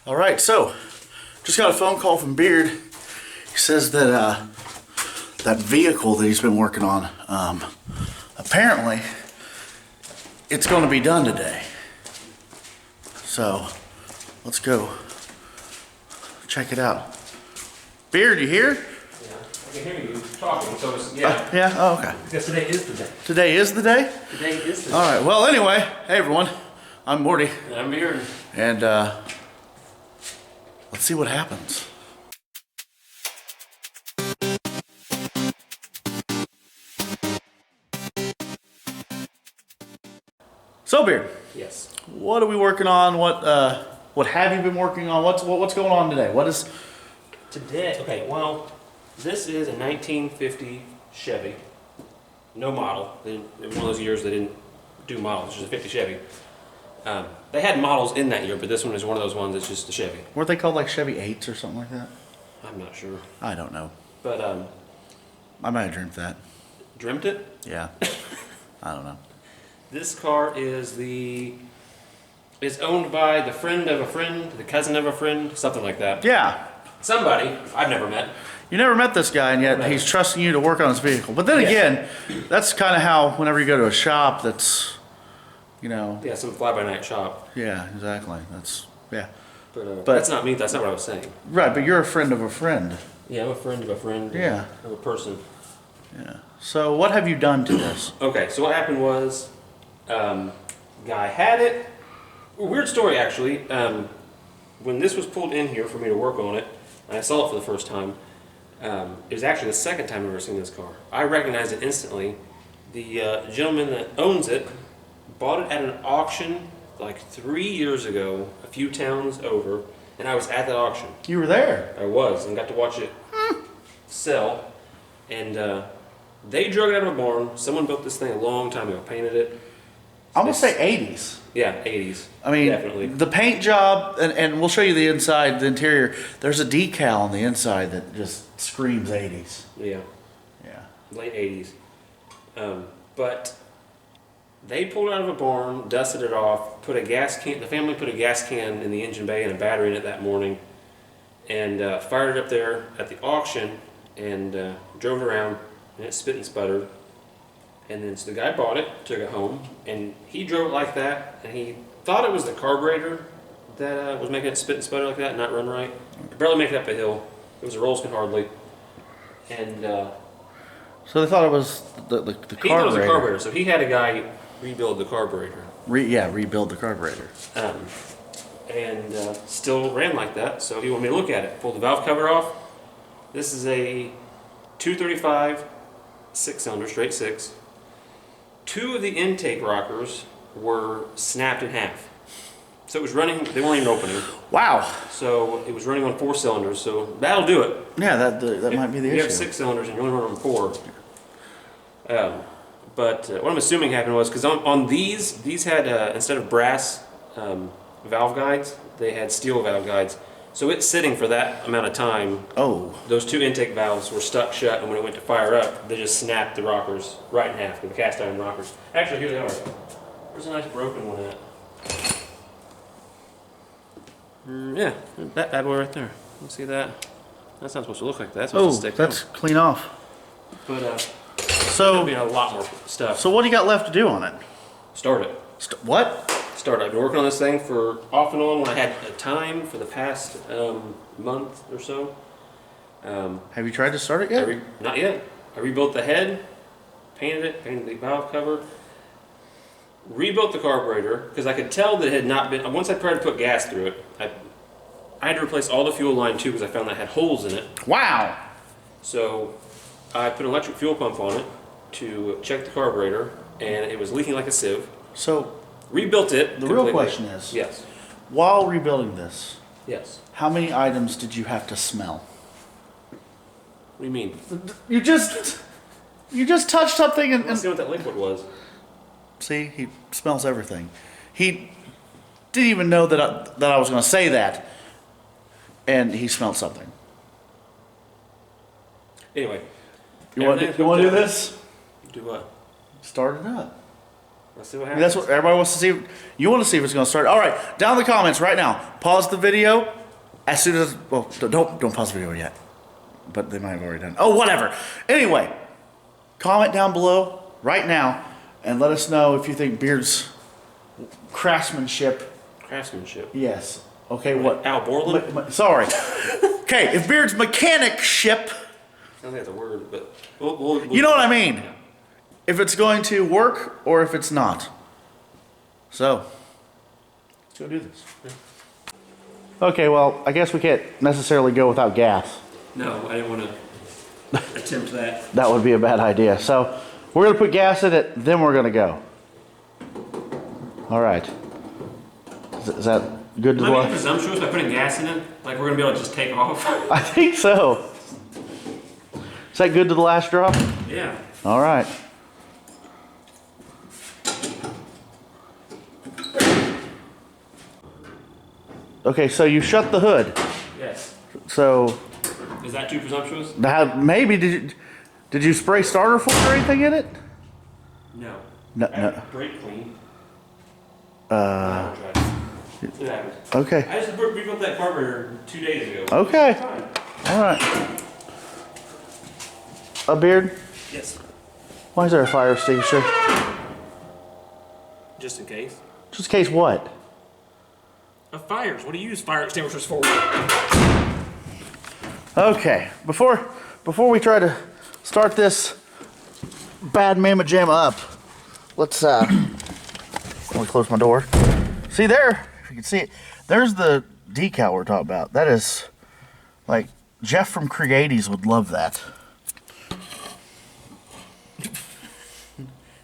All right, so just got a phone call from Beard. He says that that vehicle that he's been working on, apparently it's going to be done today. So let's go check it out. Beard, you here? Yeah, I can hear you talking, so it's, yeah. Yeah, oh, okay. Because today is the day. Today is the day? Today is the day. All right, well, anyway, hey everyone, I'm Morty. And I'm Beard. And let's see what happens. So Beard, Yes. what are we working on? What have you been working on? What's going on today? What is Today, okay, well, this is a 1950 Chevy. No model. In one of those years they didn't do models, it's just a 50 Chevy. They had models in that year, but this one is one of those ones that's just a Chevy. weren't they called like Chevy 8s or something like that? I'm not sure. I don't know. But, I might have dreamt that. dreamt it? Yeah. I don't know. This car is owned by the friend of a friend, the cousin of a friend, something like that. Yeah. Somebody I've never met. You never met this guy, and yet he's trusting you to work on his vehicle. But then again, that's kind of how whenever you go to a shop that's, you know. Yeah, some fly-by-night shop. Yeah, exactly. Yeah. But that's not me. That's not what I was saying. Right, but you're a friend of a friend. Yeah, I'm a friend of a friend. Yeah. Of a person. Yeah. So what have you done to this? Okay, so what happened was, guy had it. Weird story, actually. When this was pulled in here for me to work on it, and I saw it for the first time, it was actually the second time I've ever seen this car. I recognized it instantly. The gentleman that owns it bought it at an auction like 3 years ago, a few towns over, and I was at that auction. You were there. I was, and got to watch it sell. And they drug it out of a barn. Someone built this thing a long time ago, painted it. I'm going to say 80s. Yeah, 80s. I mean, definitely. the paint job, and we'll show you the inside, the interior. There's a decal on the inside that just screams 80s. Yeah, Yeah. late 80s. But they pulled it out of a barn, dusted it off, put a gas can. The family put a gas can in the engine bay and a battery in it that morning, and fired it up there at the auction, and drove it around, and it spit and sputtered. And then so the guy bought it, took it home, and he drove it like that, and he thought it was the carburetor that was making it spit and sputter like that and not run right. Could barely make it up a hill. It was a rolls can hardly. And So they thought it was the he thought it was carburetor. a carburetor, so he had a guy rebuild the carburetor. Rebuild the carburetor. And still ran like that, so he wanted me to look at it. Pulled the valve cover off. This is a 235 6-cylinder, straight six. Two of the intake rockers were snapped in half. So it was running, they weren't even opening. Wow. So it was running on 4 cylinders, so that'll do it. Yeah, that might be the issue. You have 6 cylinders and you only run on 4. But what I'm assuming happened was, because on these had, instead of brass valve guides, they had steel valve guides. So it's sitting for that amount of time. Oh. Those 2 intake valves were stuck shut, and when it went to fire up, they just snapped the rockers right in half, the cast iron rockers. Actually, here they are. There's a nice broken one at. Yeah, that bad boy right there. You see that? That's not supposed to look like that. That's supposed to stick. That's clean off. But So there'll be a lot more stuff. So what do you got left to do on it? Start it. What? I've been working on this thing for off and on when I had time for the past month or so. Have you tried to start it yet? Not yet. I rebuilt the head, painted the valve cover, rebuilt the carburetor because I could tell that it had not been. Once I tried to put gas through it, I had to replace all the fuel line too because I found that it had holes in it. Wow. So I put an electric fuel pump on it to check the carburetor, and it was leaking like a sieve. So rebuilt it. The real question is, yes. While rebuilding this, Yes. how many items did you have to smell? What do you mean? You just touched something and Let's see what that liquid was. see, he smells everything. He didn't even know that I was going to say that, and he smelled something. Anyway. You want to do this? Do what? Start it up. Let's see what I happens. mean, that's what everybody wants to see. You want to see if it's going to start. All right, down in the comments right now. Pause the video as soon as. Well, don't pause the video yet. But they might have already done. Oh, whatever. Anyway, comment down below right now and let us know if you think Beard's craftsmanship. Craftsmanship. Yes. Okay. What? Al Borland. Sorry. Okay. If Beard's mechanicship. I don't think that's a word, but You know what I mean? Yeah. If it's going to work or if it's not. So, let's go do this. Yeah. Okay, well, I guess we can't necessarily go without gas. No, I didn't want to attempt that. That would be a bad idea. So, we're going to put gas in it, then we're going to go. All right. Is that good to Am I watch? being presumptuous by putting gas in it? Like we're going to be able to just take off? I think so. Is that good to the last drop? Yeah. All right. Okay, so you shut the hood. Yes. So. Is that too presumptuous? Maybe did you spray starter fluid or anything in it? No. No. Brake clean. Okay. I just rebuilt that carburetor 2 days ago. Okay. All right. A Beard? Yes. Why is there a fire extinguisher? Just in case. Just in case what? Of fires. What do you use fire extinguishers for? Okay. Before we try to start this bad mamma jamma up, let's let me close my door. See there? If you can see it, there's the decal we're talking about. That is like Jeff from Creaties would love that.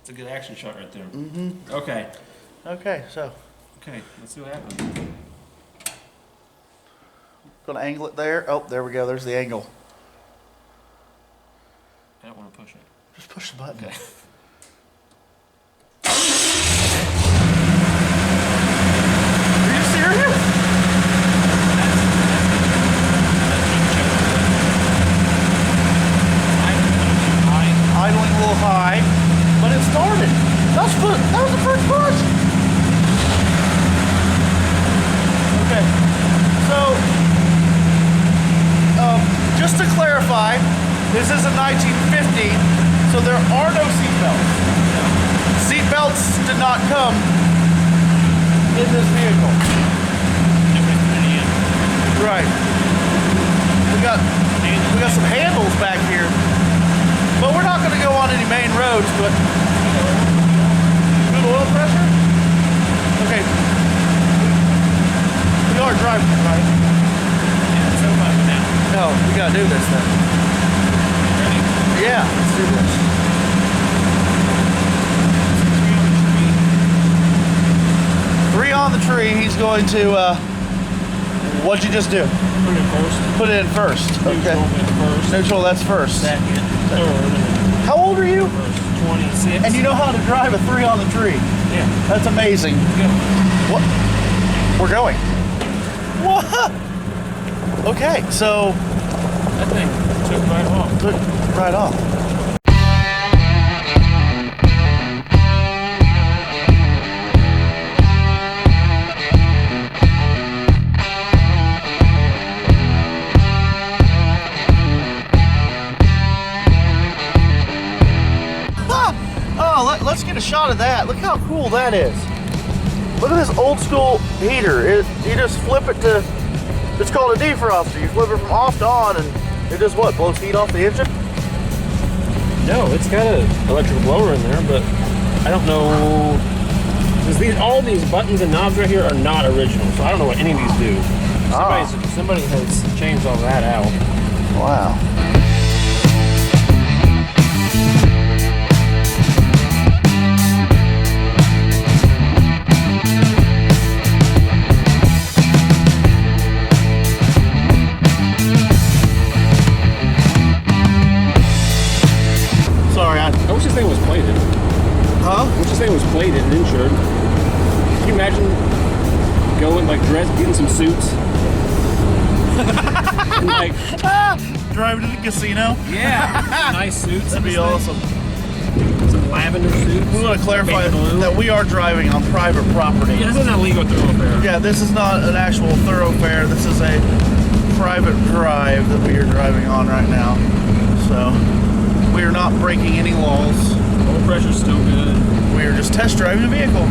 It's a good action shot right there. Mm-hmm. Okay. Okay, so. Okay, let's see what happens. Gonna angle it there. Oh, there we go. There's the angle. I don't want to push it. Just push the button. Okay. Are you serious? Idling a little high, but it started. That was the first push. Okay. So, just to clarify, this is a 1950, so there are no seatbelts. Seatbelts did not come in this vehicle. Right. We got some handles back here, but we're not going to go on any main roads. But good oil pressure. Okay. We are driving, right? Yeah, so much now. No, we gotta do this then. Ready? Yeah, let's do this. Three on the tree. He's going to, what'd you just do? Put it in first. Put it in first. Okay. First. Neutral, that's first. Second. Third. How old are you? First. 26. And you know how to drive a three on the tree. Yeah. That's amazing. Go. What? We're going. What? Okay, so. That thing took right off. Took right off. Let's get a shot of that. Look how cool that is. Look at this old school heater. You just flip it to, it's called a defroster. You flip it from off to on and it just what, blows heat off the engine? No, it's got an electrical blower in there, but I don't know. All these buttons and knobs right here are not original, so I don't know what any of these do. Somebody has changed all that out. Wow. I wish this thing was plated. Huh? I wish this thing was plated and insured. Can you imagine going, like, getting some suits? And, like, driving to the casino? Yeah. Nice suits. That'd be awesome. Some lavender suits. We want to clarify Baby blue. that we are driving on private property. Yeah, this isn't a legal thoroughfare. Yeah, this is not an actual thoroughfare. This is a private drive that we are driving on right now. So we are not breaking any laws. Oil pressure's still good. We are just test driving a vehicle.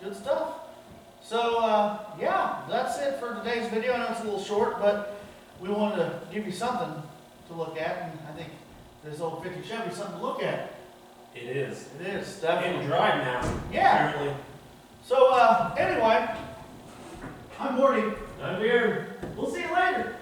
Good stuff. So, yeah, that's it for today's video. I know it's a little short, but we wanted to give you something to look at, and I think this old 50 Chevy is something to look at. It is. It is, definitely. And drive now. Yeah. Apparently. So, anyway, I'm Morty. I'm Beard. We'll see you later.